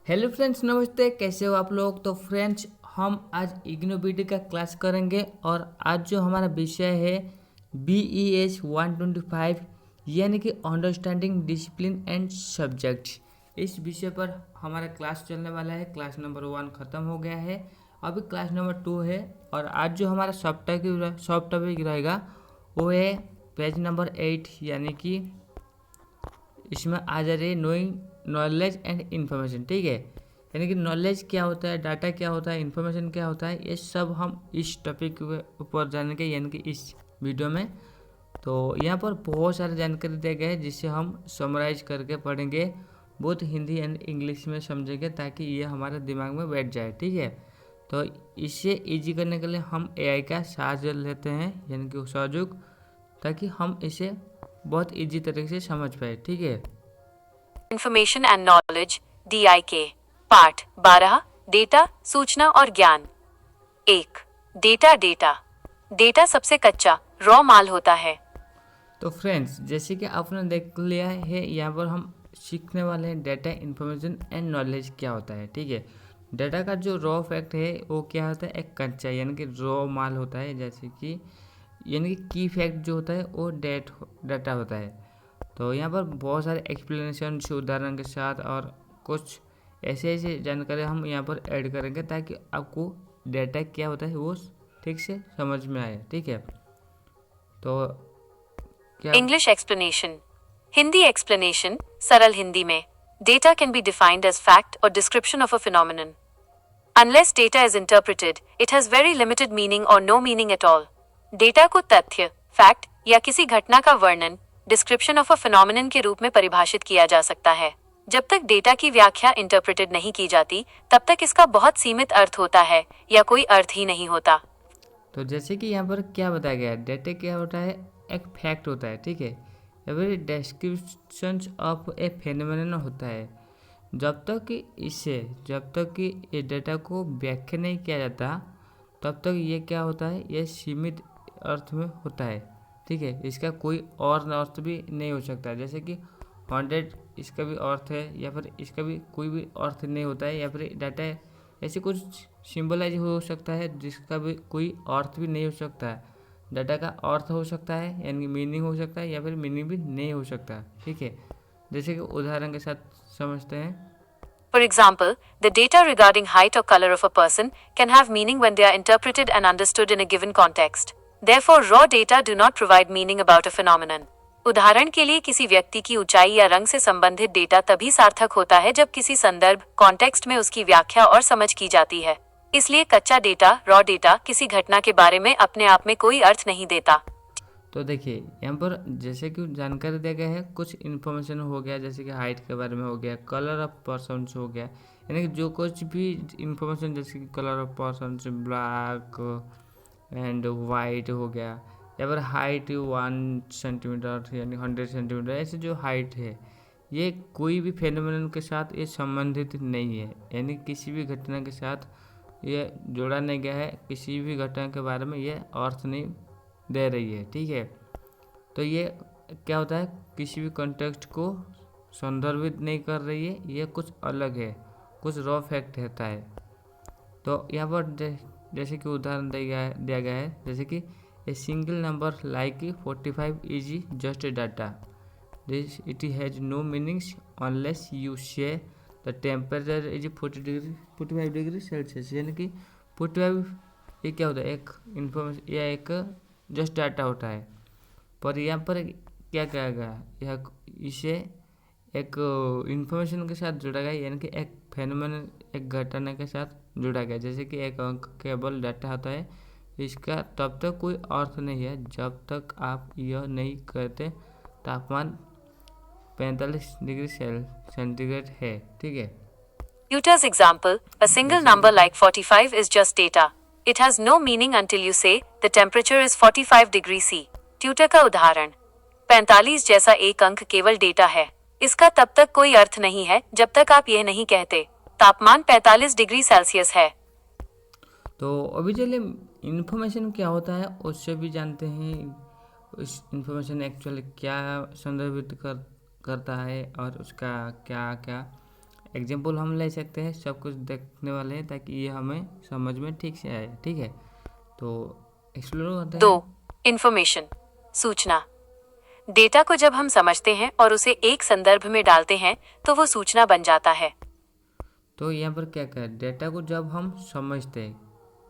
Hello friends, नमस्ते। कैसे हो आप लोग? तो फ्रेंड्स, हम आज इग्नोबीडी का क्लास करेंगे और आज जो हमारा विषय है BES 125 यानी कि अंडरस्टैंडिंग डिसिप्लिन एंड सब्जेक्ट्स। इस विषय पर हमारा क्लास चलने वाला है। क्लास नंबर 1 ख़त्म हो गया है, अभी क्लास नंबर 2 है। और आज जो हमारा सॉफ्ट टॉपिक रहेगा वो है पेज नंबर 8, यानी कि इसमें आ जा रही है नोइंग नॉलेज एंड इन्फॉर्मेशन। ठीक है, यानी कि नॉलेज क्या होता है, डाटा क्या होता है, इन्फॉर्मेशन क्या होता है, ये सब हम इस टॉपिक के ऊपर जानेंगे, यानी कि इस वीडियो में। तो यहाँ पर बहुत सारी जानकारी दिए गए हैं जिसे हम समराइज करके पढ़ेंगे, बहुत हिंदी एंड इंग्लिश में समझेंगे ताकि ये हमारे दिमाग में बैठ जाए। ठीक है, तो इसे इजी करने के लिए हम AI का सहारा लेते हैं, यानी कि सहयोग, ताकि हम इसे बहुत इजी तरीके से समझ पाए। ठीक है, information and knowledge DIK part 12 data सूचना और ज्ञान। 1 डेटा डेटा डेटा सबसे कच्चा रॉ माल होता है। तो फ्रेंड्स, जैसे कि आपने देख लिया है, यहाँ पर हम सीखने वाले हैं डेटा, इन्फॉर्मेशन एंड नॉलेज क्या होता है। ठीक है, डेटा का जो रॉ फैक्ट है वो क्या होता है, एक कच्चा यानी कि रॉ माल होता है। जैसे कि यानी कि की फैक्ट जो होता है वो डाटा होता है। तो यहाँ पर बहुत सारे एक्सप्लेनेशन उदाहरण के साथ और कुछ ऐसे ऐसे जानकारी हम यहाँ पर ऐड करेंगे ताकि आपको डेटा क्या होता है वो ठीक से समझ में आए। ठीक है, तो क्या इंग्लिश एक्सप्लेनेशन हिंदी एक्सप्लेनेशन सरल हिंदी में data can be defined as fact और description of a phenomenon. Unless data is interpreted, it has very limited meaning or no meaning at all. Data को तथ्य, फैक्ट या किसी घटना का वर्णन, डिस्क्रिप्शन ऑफ अ फिनोमिनन के रूप में परिभाषित किया जा सकता है। जब तक डेटा की व्याख्या इंटरप्रेटेड नहीं की जाती, तब तक इसका बहुत सीमित अर्थ होता है या कोई अर्थ ही नहीं होता। तो जैसे कि यहाँ पर क्या बताया गया है, डेटा क्या होता है, एक फैक्ट होता है। ठीक है, या फिर डिस्क्रिप्शन ऑफ ए फेनोमेनन होता है। जब तक कि ये डेटा को व्याख्या नहीं किया जाता, तब तक ये क्या होता है, ये सीमित अर्थ में होता है। ठीक है, इसका कोई और अर्थ भी नहीं हो सकता। जैसे कि 100 इसका भी अर्थ है, या फिर इसका भी कोई भी अर्थ नहीं होता है, या फिर डाटा ऐसे कुछ सिंबलाइज हो सकता है जिसका भी कोई अर्थ भी नहीं हो सकता है। डाटा का अर्थ हो सकता है, यानी मीनिंग हो सकता है, या फिर मीनिंग भी नहीं हो सकता। ठीक है, जैसे कि उदाहरण के साथ समझते हैं। For example, the data regarding height or color of a person can have meaning when they are interpreted and understood in a given context. Therefore, raw data do not provide meaning about a phenomenon. उदाहरण के लिए किसी व्यक्ति की ऊंचाई या रंग से संबंधित डेटा तभी सार्थक होता है जब किसी संदर्भ कॉन्टेक्स्ट में उसकी व्याख्या और समझ की जाती है। इसलिए कच्चा डेटा रॉ डेटा किसी घटना के बारे में अपने आप में कोई अर्थ नहीं देता। तो देखिए, यहाँ पर जैसे कि जानकारी दिया गया है, कुछ इन्फॉर्मेशन हो गया, जैसे कि हाइट के बारे में हो गया, कलर ऑफ पर्सन्स हो गया, यानी कि जो कुछ भी इन्फॉर्मेशन, जैसे कि colour of persons black and white हो गया, या फिर हाइट 1 सेंटीमीटर यानी 100 सेंटीमीटर, ऐसे जो हाइट है ये कोई भी फेनोमेनन के साथ ये संबंधित नहीं है, यानी किसी भी घटना के साथ ये जोड़ा नहीं गया है, किसी भी घटना के बारे में ये अर्थ नहीं दे रही है। ठीक है, तो ये क्या होता है, किसी भी कॉन्टेक्स्ट को संदर्भित नहीं कर रही है, ये कुछ अलग है, कुछ रॉ फैक्ट होता है। तो यहाँ पर जैसे कि उदाहरण दिया गया है, जैसे कि a single number like 45 is just a data, this it has no meanings unless you say the temperature is 45 degree Celsius, यानी कि 45 ये क्या होता है, एक इन्फॉर्मेशन या एक जस्ट डाटा होता है। पर यहाँ पर क्या कहा गया, यह इसे एक इन्फॉर्मेशन के साथ जोड़ा गया, यानी कि एक फेनोमेनन, एक घटना के साथ जुड़ा गया। जैसे कि एक अंक केवल डाटा होता है, इसका तब तक कोई अर्थ नहीं है जब तक आप यह नहीं कहते तापमान 45 डिग्री सेंटीग्रेड है। ठीक है, Tutor's example, a single number like 45 is just data. It has no meaning until you say, the temperature is 45 degree C. Tutor का उदाहरण 45 जैसा एक अंक केवल डेटा है। इसका तब तक कोई अर्थ नहीं है जब तक आप यह नहीं कहते, तापमान 45 डिग्री सेल्सियस है। तो अभी चलिए इन्फॉर्मेशन क्या होता है उससे भी जानते हैं। उस इन्फॉर्मेशन एक्चुअली क्या संदर्भित करता है और उसका क्या क्या एग्जाम्पल हम ले सकते हैं, सब कुछ देखने वाले हैं ताकि ये हमें समझ में ठीक से आए। ठीक है, तो एक्सप्लोर करते हैं। 2. इंफॉर्मेशन, सूचना। डेटा को जब हम समझते हैं और उसे एक संदर्भ में डालते हैं तो वो सूचना बन जाता है। तो यहाँ पर क्या करें, डेटा को जब हम समझते हैं,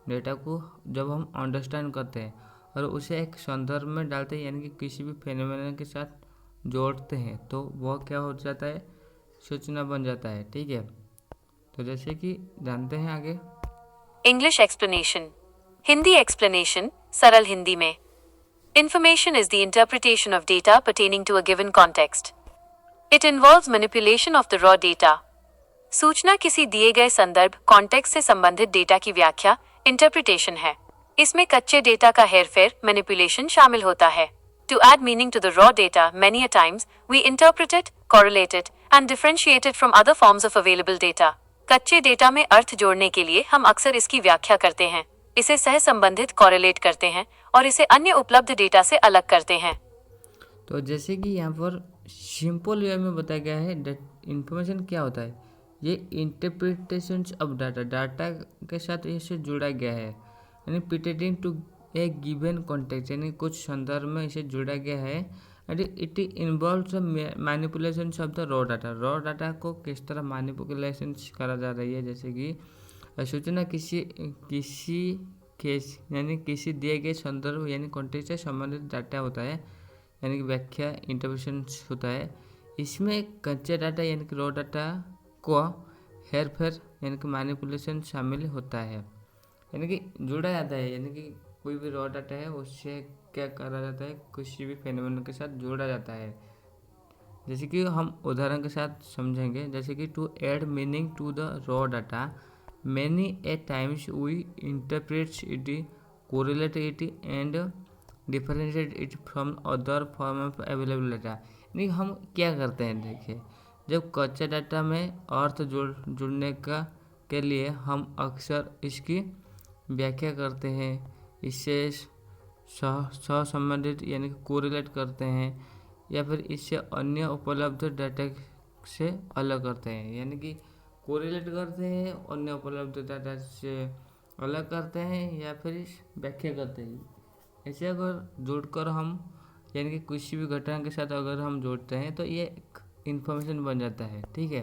डेटा को जब हम अंडरस्टैंड करते हैं और उसे एक संदर्भ में डालते हैं, यानी कि किसी भी फेनोमेनन के साथ जोड़ते हैं, तो वह क्या हो जाता है, सूचना बन जाता है। ठीक है, तो जैसे कि जानते हैं आगे। इंग्लिश एक्सप्लेनेशन, हिंदी एक्सप्लेनेशन, सरल हिंदी में। Information is the interpretation of data pertaining to a given context. It involves manipulation of the raw data. सूचना किसी दिए गए संदर्भ कॉन्टेक्स्ट से संबंधित डेटा की व्याख्या इंटरप्रिटेशन है। इसमें कच्चे डेटा का हेरफेर मैनिपुलेशन शामिल होता है। To add meaning to the raw data, many a times we interpret it, correlate it, and differentiate it from other forms of available data. कच्चे डेटा में अर्थ जोड़ने के लिए हम अक्सर इसकी व्याख्या करते हैं, इसे सह संबंधित कॉरेलेट करते हैं और इसे अन्य उपलब्ध डेटा से अलग करते हैं। तो जैसे कि यहाँ पर सिंपल वे में बताया गया है, इंफॉर्मेशन क्या होता है, ये इंटरप्रिटेशन ऑफ डाटा, डाटा के साथ इसे जोड़ा गया है, यानी pretending to a given context, यानी कुछ संदर्भ में इसे जोड़ा गया है। And it involves manipulation of the raw data, raw data को किस तरह मैनिपुलेशन करा जा रही है। जैसे कि सूचना किसी किसी केस यानी किसी दिए गए संदर्भ यानी कॉन्टेक्स्ट से संबंधित डाटा होता है, यानी कि व्याख्या इंटरप्रिटेशन होता है। इसमें कच्चे डाटा यानी कि रॉ डाटा को हेर फेर यानी कि मैनिपुलेशन शामिल होता है, यानी कि जोड़ा जाता है, यानी कि कोई भी रॉ डाटा है उससे क्या करा जाता है, किसी भी फेनोमेनन के साथ जोड़ा जाता है। जैसे कि हम उदाहरण के साथ समझेंगे, जैसे कि to add meaning to the raw data many a times we interpret it, correlate it and differentiate it from other form of available data। यानी हम क्या करते हैं, देखिए, जब कच्चे डाटा में अर्थ जुड़ने का के लिए हम अक्सर इसकी व्याख्या करते हैं, इससे सहसंबंधित यानी कि कोरिलेट करते हैं, या फिर इससे अन्य उपलब्ध डाटा से अलग करते हैं, यानी कि कोरिलेट करते हैं, अन्य उपलब्ध डाटा से अलग करते हैं, या फिर व्याख्या करते हैं। ऐसे अगर जोड़कर हम यानी कि किसी भी घटना के साथ अगर हम जोड़ते हैं तो ये इंफॉर्मेशन बन जाता है। ठीक है,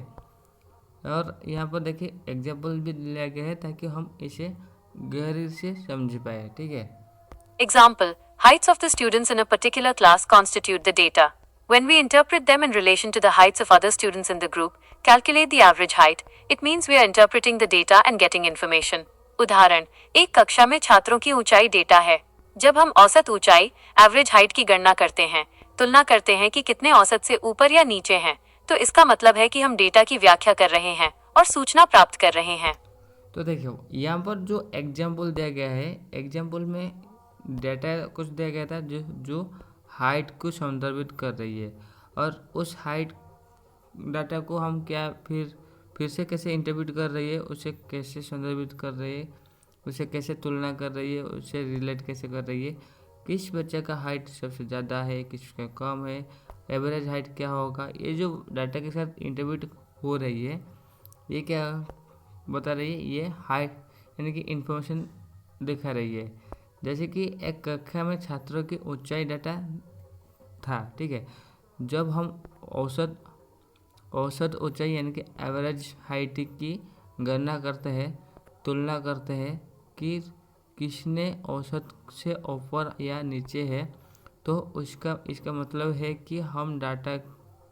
और यहाँ पर देखिए एग्जाम्पल भी लिया गया है ताकि हम इसे गहराई से समझ पाए। ठीक है, Example, heights of the students in a particular class constitute the data. When we interpret them in relation to the heights of other students in the group, calculate the average height, it means we are interpreting the data and getting information. उदाहरण, एक कक्षा में छात्रों की ऊंचाई data है। जब हम औसत ऊंचाई एवरेज हाइट की गणना करते हैं, तुलना करते हैं कि कितने औसत से ऊपर या नीचे हैं, तो इसका मतलब है कि हम डेटा की व्याख्या कर रहे हैं और सूचना प्राप्त कर रहे हैं। तो देखियो यहाँ पर जो एग्जाम्पल दिया गया है, एग्जाम्पल में डेटा कुछ दिया गया था जो हाइट को संदर्भित कर रही है, और उस हाइट डाटा को हम क्या फिर से कैसे इंटरप्रेट कर रही है, उसे कैसे संदर्भित कर रही है, उसे कैसे तुलना कर रही है, उसे रिलेट कैसे कर रही है, किस बच्चे का हाइट सबसे ज़्यादा है, किसका कम है, एवरेज हाइट क्या होगा, ये जो डाटा के साथ इंटरप्रेट हो रही है, ये क्या बता रही है, ये हाइट यानी कि इंफॉर्मेशन दिखा रही है। जैसे कि एक कक्षा में छात्रों की ऊंचाई डाटा था। ठीक है, जब हम औसत ऊंचाई यानी कि एवरेज हाइट की गणना करते हैं, तुलना करते हैं कि किसने औसत से ऊपर या नीचे है, तो इसका मतलब है कि हम डाटा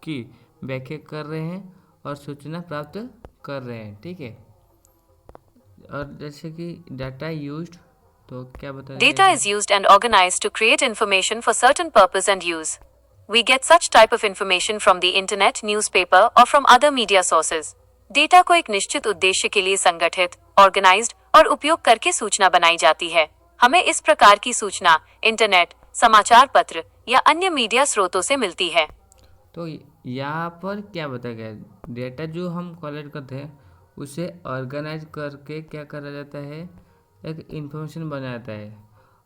की व्याख्या कर रहे हैं और सूचना प्राप्त कर रहे हैं। ठीक है, और जैसे कि डाटा यूज्ड, तो क्या बता Data is used and organized to create information for certain purpose and use. We get such type of information from the internet, newspaper or from other media sources. Data को एक निश्चित उद्देश्य के लिए संगठित, ऑर्गेनाइज्ड और उपयोग करके सूचना बनाई जाती है। हमें इस प्रकार की सूचना इंटरनेट, समाचार पत्र या अन्य मीडिया स्रोतों से मिलती है। तो यहाँ पर क्या बताया गया, डेटा जो हम कलेक्ट करते हैं उसे ऑर्गेनाइज करके क्या करा जाता है, एक इन्फॉर्मेशन बना जाता है।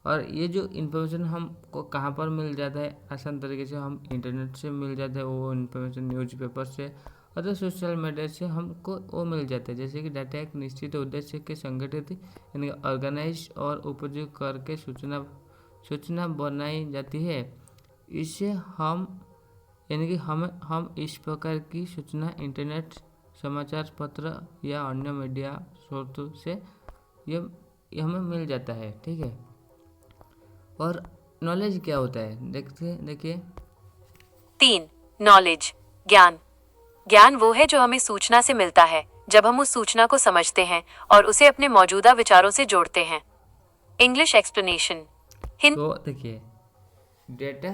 और ये जो इन्फॉर्मेशन हमको कहाँ पर मिल जाता है, आसान तरीके से हम इंटरनेट से मिल जाता है वो इन्फॉर्मेशन, न्यूज़पेपर से अतः सोशल मीडिया से हमको वो मिल जाता है। जैसे कि डाटा एक निश्चित उद्देश्य के संगठित यानी ऑर्गेनाइज और उपयोग करके सूचना बनाई जाती है। इससे हम यानी कि हम इस प्रकार की सूचना इंटरनेट, समाचार पत्र या अन्य मीडिया स्रोतों से ये हमें मिल जाता है। ठीक है। और नॉलेज क्या होता है देखिए। 3. नॉलेज, ज्ञान। ज्ञान वो है जो हमें सूचना से मिलता है जब हम उस सूचना को समझते हैं और उसे अपने मौजूदा विचारों से जोड़ते हैं। English explanation. तो देखिए, डेटा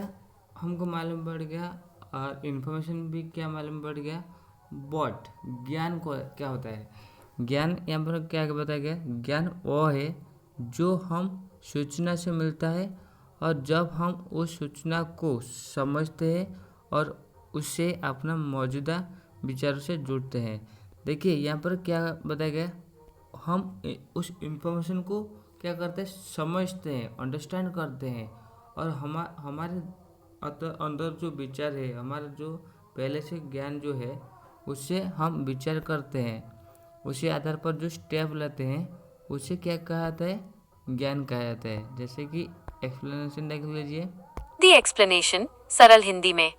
हमको मालूम पड़ गया और इन्फॉर्मेशन भी क्या मालूम पड़ गया। बट ज्ञान को क्या होता है? ज्ञान यहाँ पर क्या बताया गया? ज्ञान वो है जो हम सूचना से मिलता है और जब हम उस सूचना को समझते हैं और उससे अपना मौजूदा विचारों से जुड़ते हैं। देखिए यहाँ पर क्या बताया गया, हम उस इंफॉर्मेशन को क्या करते हैं, समझते हैं, अंडरस्टैंड करते हैं और हमारे अंदर जो विचार है, हमारा जो पहले से ज्ञान जो है उससे हम विचार करते हैं, उसी आधार पर जो स्टेप लेते हैं उसे क्या कहा जाता है, ज्ञान कहा जाता है। जैसे कि एक्सप्लेनेशन देख लीजिए। द एक्सप्लेनेशन सरल हिंदी में,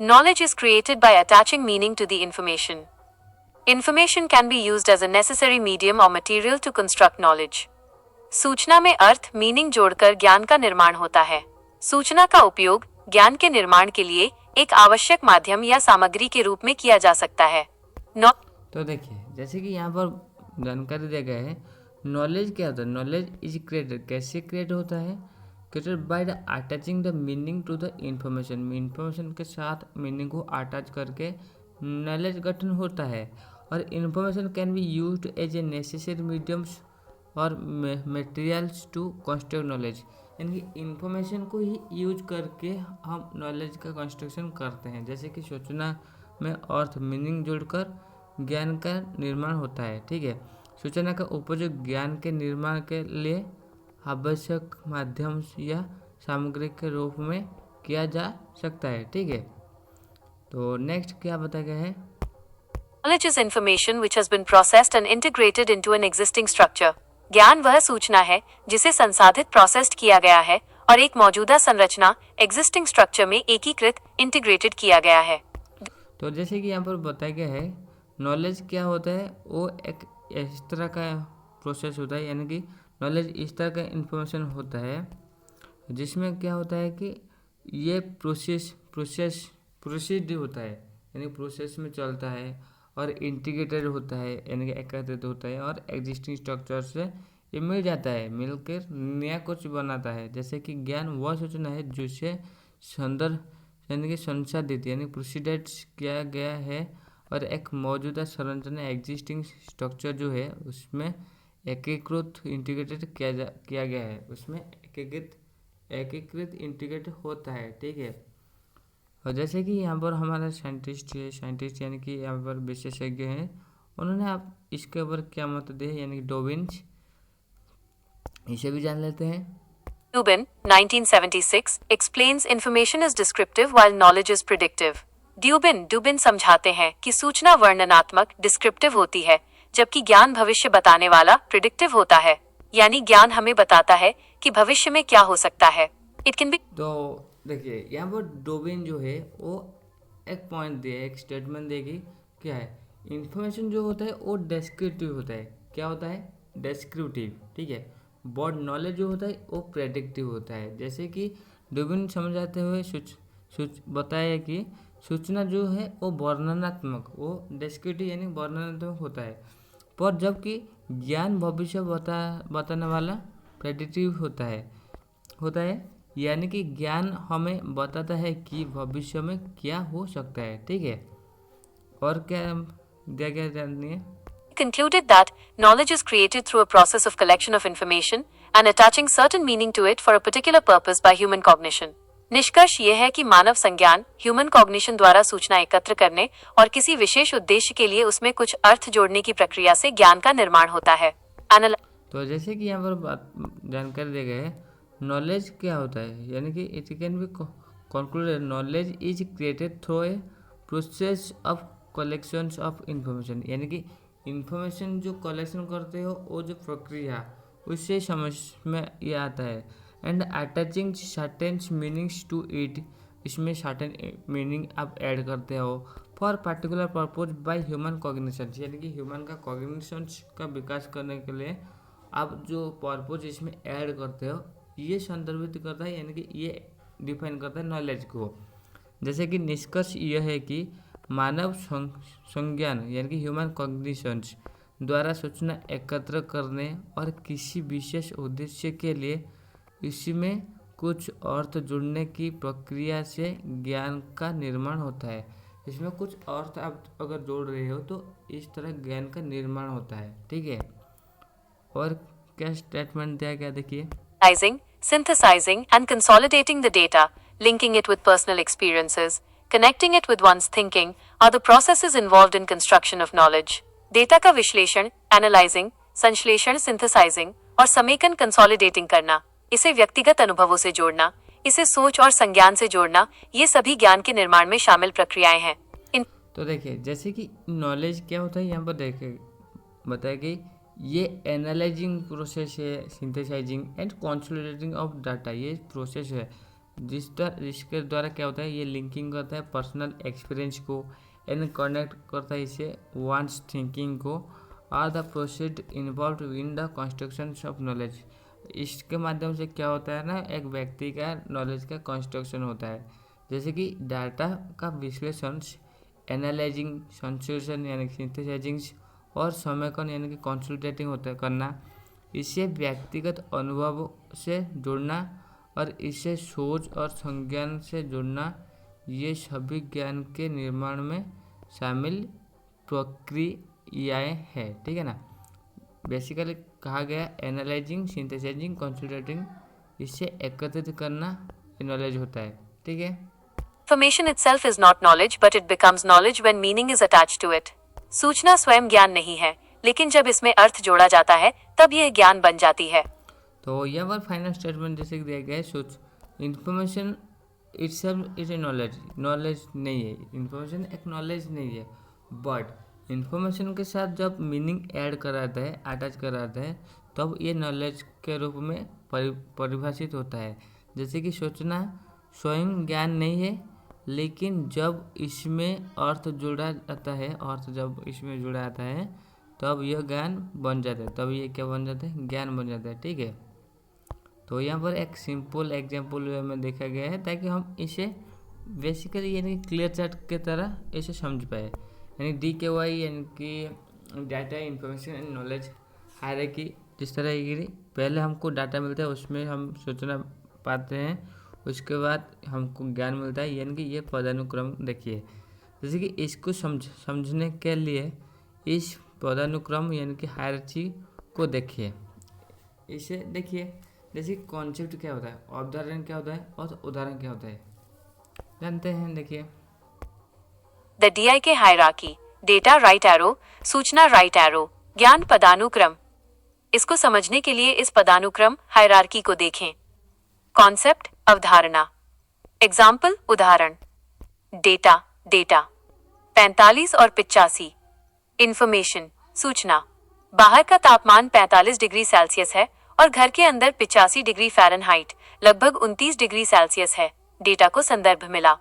knowledge is created by attaching meaning to the information. Information can be used as a necessary medium और मटेरियल टू कंस्ट्रक्ट नॉलेज। सूचना में अर्थ मीनिंग जोड़कर ज्ञान का निर्माण होता है। सूचना का उपयोग ज्ञान के निर्माण के लिए एक आवश्यक माध्यम या सामग्री के रूप में किया जा सकता है। तो देखिए, जैसे कि यहाँ पर जानकारी दिया गया है, नॉलेज क्या होता है? नॉलेज इज क्रिएटेड, कैसे क्रिएट होता है? Created by the attaching the meaning to the information. Information के साथ मीनिंग को अटैच करके नॉलेज गठन होता है। और information can be used as a necessary mediums और मटेरियल्स टू कंस्ट्रक्ट नॉलेज। यानी कि इंफॉर्मेशन को ही यूज करके हम नॉलेज का कंस्ट्रक्शन करते हैं। जैसे कि सूचना में अर्थ मीनिंग जोड़कर ज्ञान का निर्माण होता है। ठीक है। सूचना का उपयोग ज्ञान के निर्माण के लिए आवश्यक माध्यम या सामग्री के रूप में किया जा सकता है। ठीक है। तो नेक्स्ट क्या बताया गया है? Knowledge is information which has been processed and integrated into an existing structure. ज्ञान वह सूचना है जिसे संसाधित प्रोसेस्ड किया गया है और एक मौजूदा संरचना एग्जिस्टिंग स्ट्रक्चर में एकीकृत इंटीग्रेटेड किया गया है। तो जैसे कि यहाँ पर बताया गया है, नॉलेज क्या होता है, वो एक इस तरह का प्रोसेस होता है, यानी कि नॉलेज इस तरह का इंफॉर्मेशन होता है जिसमें क्या होता है कि ये प्रोसीड होता है, यानी प्रोसेस में चलता है और इंटीग्रेटेड होता है, यानी कि एकत्रित होता है और एग्जिस्टिंग स्ट्रक्चर से ये मिल जाता है, मिलकर नया कुछ बनाता है। जैसे कि ज्ञान वह सूचना है जिसे संदर्भ यानी कि संसाधित यानी प्रोसीडेड किया गया है और एक मौजूदा संरचना एग्जिस्टिंग स्ट्रक्चर जो है उसमें एकीकृत इंटीग्रेटेड किया गया है, उसमें एकीकृत इंटीग्रेट होता है। ठीक है। और जैसे कि यहाँ पर हमारा साइंटिस्ट यानी कि यहाँ पर विशेषज्ञ हैं, उन्होंने आप इसके ऊपर क्या मत दिए, यानी कि डोबिन्स, इसे भी जान लेते हैं। Dubin, 1976, explains information is descriptive while knowledge is predictive. Dubin समझाते हैं कि सूचना वर्णनात्मक डिस्क्रिप्टिव होती है जबकि ज्ञान भविष्य बताने वाला प्रिडिक्टिव होता है। यानी ज्ञान हमें बताता है कि भविष्य में क्या हो सकता है। It can be. तो देखिए यहाँ पर डोबिन जो है वो एक पॉइंट दिया, एक स्टेटमेंट देगी, क्या है, इंफॉर्मेशन जो होता है वो डेस्क्रिप्टिव होता है। क्या होता है? डेस्क्रिप्टिव। ठीक है। बट नॉलेज जो होता है वो प्रेडिक्टिव होता है। जैसे कि डोबिन समझाते हुए बताया कि सूचना जो है वो वर्णनात्मक, वो डेस्क्रिप्टिव यानी वर्णनात्मक होता है, पर जबकि ज्ञान भविष्य बताने वाला प्रेडिक्टिव होता है, यानी कि ज्ञान हमें बताता है कि भविष्य में क्या हो सकता है। ठीक है। और क्या जानिए। Concluded that knowledge is created through a process of collection of information and attaching certain meaning to it for a particular purpose by human cognition. निष्कर्ष यह है कि मानव संज्ञान ह्यूमन कॉग्निशन द्वारा सूचना एकत्र करने और किसी विशेष उद्देश्य के लिए उसमें कुछ अर्थ जोड़ने की प्रक्रिया से ज्ञान का निर्माण होता है। तो जैसे कि यहाँ पर जानकारी दी गई है, नॉलेज क्या होता है, यानी कि it can be concluded knowledge is created through a process of collections of information, यानी कि इंफॉर्मेशन जो कलेक्शन करते हो वो जो प्रक्रिया उससे समझ में ये आता है। And attaching certain meanings to it, इसमें सर्टेन मीनिंग आप ऐड करते हो for particular purpose by human cognition, यानी कि ह्यूमन का कॉग्निशन का विकास करने के लिए आप जो पर्पज इसमें ऐड करते हो ये संदर्भित करता है, यानी कि ये डिफाइन करता है नॉलेज को। जैसे कि निष्कर्ष यह है कि मानव संज्ञान यानी कि ह्यूमन कॉग्निशंस द्वारा सूचना एकत्र करने और किसी विशेष उद्देश्य के लिए इसमें कुछ अर्थ जुड़ने की प्रक्रिया से ज्ञान का निर्माण होता है। इसमें कुछ अर्थ आप अगर जोड़ रहे हो तो इस तरह ज्ञान का निर्माण होता है, ठीक है। और क्या स्टेटमेंट दिया गया देखिए, Analyzing, synthesizing, and consolidating the data, linking it with personal experiences, connecting it with one's thinking, are the processes involved in construction of knowledge. Data का विश्लेषण, एनालाइजिंग, संश्लेषण, सिंथेसाइजिंग और समेकन कंसोलिडेटिंग करना, इसे व्यक्तिगत अनुभवों से जोड़ना, इसे सोच और संज्ञान से जोड़ना, ये सभी ज्ञान के निर्माण में शामिल प्रक्रियाएं हैं। तो देखिए जैसे कि नॉलेज क्या होता है यहाँ पर देखिए बताया कि ये एनालाइजिंग प्रोसेस है, synthesising and consolidating of data, ये प्रोसेस है जिसके द्वारा क्या होता है ये लिंकिंग करता है पर्सनल एक्सपीरियंस को एंड कनेक्ट करता है इसे वंस थिंकिंग को, are the process involve in the construction of knowledge. इसके माध्यम से क्या होता है ना, एक व्यक्ति का नॉलेज का कंस्ट्रक्शन होता है। जैसे कि डाटा का विश्लेषण, एनालाइजिंग, संश्लेषण यानी सिंथेसाइजिंग और समेकन यानी कि कंसोलिडेटिंग होता है करना, इसे व्यक्तिगत अनुभव से जोड़ना और इसे सोच और संज्ञान से जोड़ना, ये सभी ज्ञान के निर्माण में शामिल प्रक्रियाएं हैं, ठीक है ना। बेसिकली कहा गया एनालाइजिंग, सिंथेसाइजिंग, कंसोलिडेटिंग, इससे एकत्रित करना नॉलेज होता है, ठीक है। Information itself is not knowledge, but it becomes knowledge when meaning is attached to it. सूचना स्वयं ज्ञान नहीं है, लेकिन जब इसमें अर्थ जोड़ा जाता है तब यह ज्ञान बन जाती है। तो यहाँ पर फाइनल स्टेटमेंट जैसे दिया गया है, सोच information itself is a knowledge, knowledge नहीं है, इन्फॉर्मेशन एक नॉलेज नहीं है, बट इन्फॉर्मेशन के साथ जब मीनिंग ऐड कराता है, अटैच कराता है, तब ये नॉलेज के रूप में परिभाषित होता है। जैसे कि सोचना स्वयं ज्ञान नहीं है, लेकिन जब इसमें अर्थ जुड़ा जाता है, अर्थ जब इसमें जुड़ा आता है तब यह ज्ञान बन जाता है, तब ये क्या बन जाता है, ज्ञान बन जाता है, ठीक है। तो यहाँ पर एक सिंपल एग्जांपल में देखा गया है ताकि हम इसे बेसिकली यानी क्लियर चार्ट के तरह इसे समझ पाए। यानी DKY यानी कि data information and knowledge hierarchy, जिस तरह की पहले हमको डाटा मिलता है उसमें हम सोचना पाते हैं, उसके बाद हमको ज्ञान मिलता है, यानी कि ये पदानुक्रम देखिए। जैसे कि इसको समझने के लिए इस पदानुक्रम यानी कि हायरार्की को देखिए, इसे देखिए। जैसे कॉन्सेप्ट क्या होता है, अवधारण क्या होता है और उदाहरण क्या होता है, जानते हैं, देखिए। The DIK hierarchy, data right arrow, सूचना राइट एरो, ज्ञान पदानुक्रम। इसको समझने के लिए इस पदानुक्रम हायरार्की को देखें। कॉन्सेप्ट, अवधारणा। एग्जाम्पल, उदाहरण। डेटा, डेटा 45 और 85। इंफॉर्मेशन, सूचना। बाहर का तापमान 45 डिग्री सेल्सियस है और घर के अंदर 85 डिग्री फ़ारेनहाइट लगभग 29 डिग्री सेल्सियस है। डेटा को संदर्भ मिला।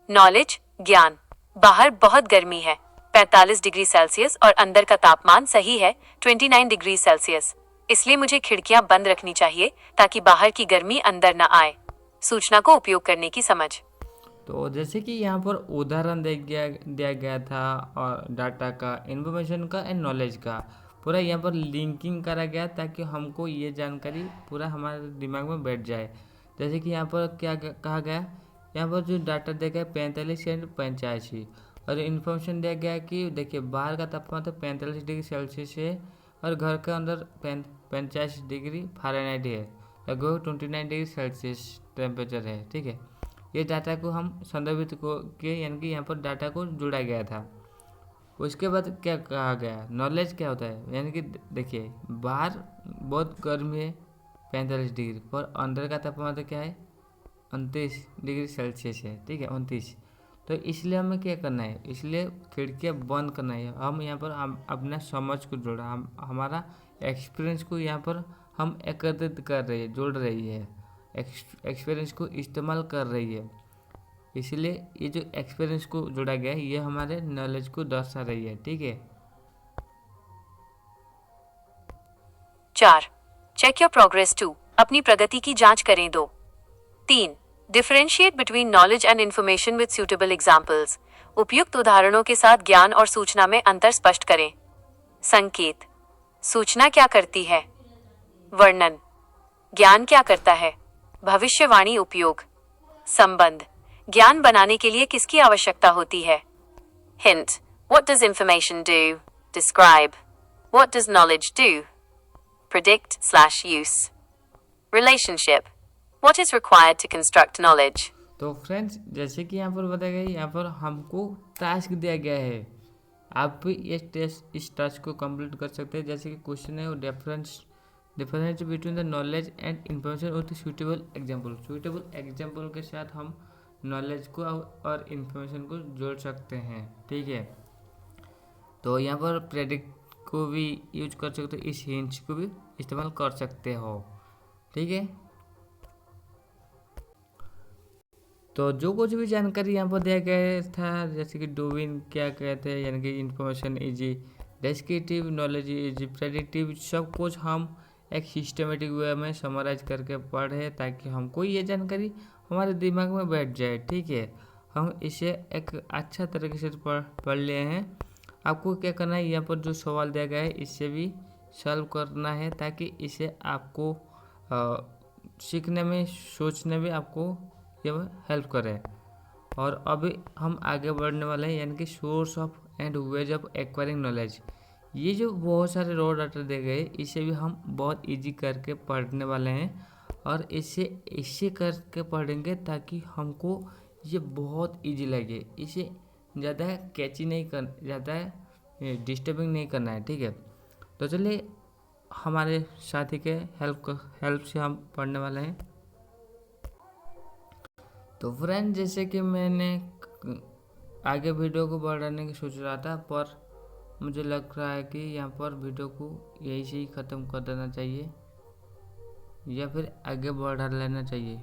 नॉलेज, ज्ञान। बाहर बहुत गर्मी है 45 डिग्री सेल्सियस और अंदर का तापमान सही है 29 डिग्री सेल्सियस, इसलिए मुझे खिड़कियां बंद रखनी चाहिए ताकि बाहर की गर्मी अंदर न आए। सूचना को उपयोग करने की समझ। तो जैसे कि यहाँ पर उदाहरण दिया गया था और डाटा का, इन्फॉर्मेशन का एंड नॉलेज का पूरा यहाँ पर लिंकिंग करा गया ताकि हमको ये जानकारी पूरा हमारे दिमाग में बैठ जाए। जैसे कि यहाँ पर क्या कहा गया, यहाँ पर जो डाटा दिया गया 45 एंड 85 और इन्फॉर्मेशन दिया गया कि देखिए बाहर का तापमान तो 45 डिग्री सेल्सियस है और घर के अंदर 85 डिग्री फ़ारेनहाइट है, लगभग 29 डिग्री सेल्सियस टेम्परेचर है, ठीक है। ये डाटा को हम संदर्भित को के यानी कि यहाँ पर डाटा को जोड़ा गया था। उसके बाद क्या कहा गया, नॉलेज क्या होता है, यानी कि देखिए बाहर बहुत गर्मी है 45 डिग्री पर अंदर का तापमान तो क्या है 29 डिग्री सेल्सियस है, ठीक है 29। तो इसलिए हमें क्या करना है, इसलिए खिड़कियाँ बंद करना है। हम यहाँ पर हम अपना समझ को जोड़ा, हम हमारा एक्सपीरियंस को यहाँ पर हम एकत्रित कर रही है, जोड़ रही है, एक्सपीरियंस को इस्तेमाल कर रही है। इसलिए ये जो एक्सपीरियंस को जोड़ा गया है ये हमारे नॉलेज को दर्शा रही है। ठीक है। 4. Check your progress 2. अपनी प्रगति की जांच करें 2. 3. Differentiate between knowledge and information with suitable examples. उपयुक्त उदाहरणों के साथ ज्ञान और सूचना में अंतर स्पष्ट करें. संकेत. सूचना क्या करती है? वर्णन. ज्ञान क्या करता है? भविष्यवाणी. उपयोग. संबंध. ज्ञान बनाने के लिए किसकी आवश्यकता होती है? Hint. What does information do? Describe. What does knowledge do? Predict/use. Relationship. What is required to construct knowledge? तो फ्रेंड्स जैसे कि यहाँ पर बताया गया, यहाँ पर हमको टास्क दिया गया है। आप भी इस टास्क को कंप्लीट कर सकते हैं। जैसे कि क्वेश्चन है वो difference between the knowledge and information with suitable example. Suitable example के साथ हम नॉलेज को और इंफॉर्मेशन को जोड़ सकते हैं। ठीक है। तो यहाँ पर प्रेडिक्ट को भी यूज कर सकते हो, इस हिंट्स को भी इस्तेमाल कर सकते हो। ठीक है। तो जो कुछ भी जानकारी यहाँ पर दिया गया था, जैसे कि डोविन क्या कहते हैं, यानी कि information easy, descriptive knowledge easy, predictive, सब कुछ हम एक सिस्टमेटिक वे में समराइज करके पढ़े ताकि हमको ये जानकारी हमारे दिमाग में बैठ जाए। ठीक है। हम इसे एक अच्छा तरीके से पढ़ लिए हैं। आपको क्या करना है, यहाँ पर जो सवाल दिया गया है इससे भी सॉल्व करना है ताकि इसे आपको सीखने में, सोचने में आपको ये हेल्प करे। और अभी हम आगे बढ़ने वाले हैं, यानी कि source of and ways of acquiring knowledge. ये जो बहुत सारे रॉ डाटा दिए गए इसे भी हम बहुत इजी करके पढ़ने वाले हैं और इसे करके पढ़ेंगे ताकि हमको ये बहुत इजी लगे। इसे ज़्यादा कैची नहीं कर, ज़्यादा डिस्टर्बिंग नहीं करना है। ठीक है। तो चलिए हमारे साथी के हेल्प से हम पढ़ने वाले हैं। तो फ्रेंड जैसे कि मैंने आगे वीडियो को बढ़ाने की सोच रहा था, पर मुझे लग रहा है कि यहाँ पर वीडियो को यहीं से ही ख़त्म कर देना चाहिए या फिर आगे बढ़ा लेना चाहिए।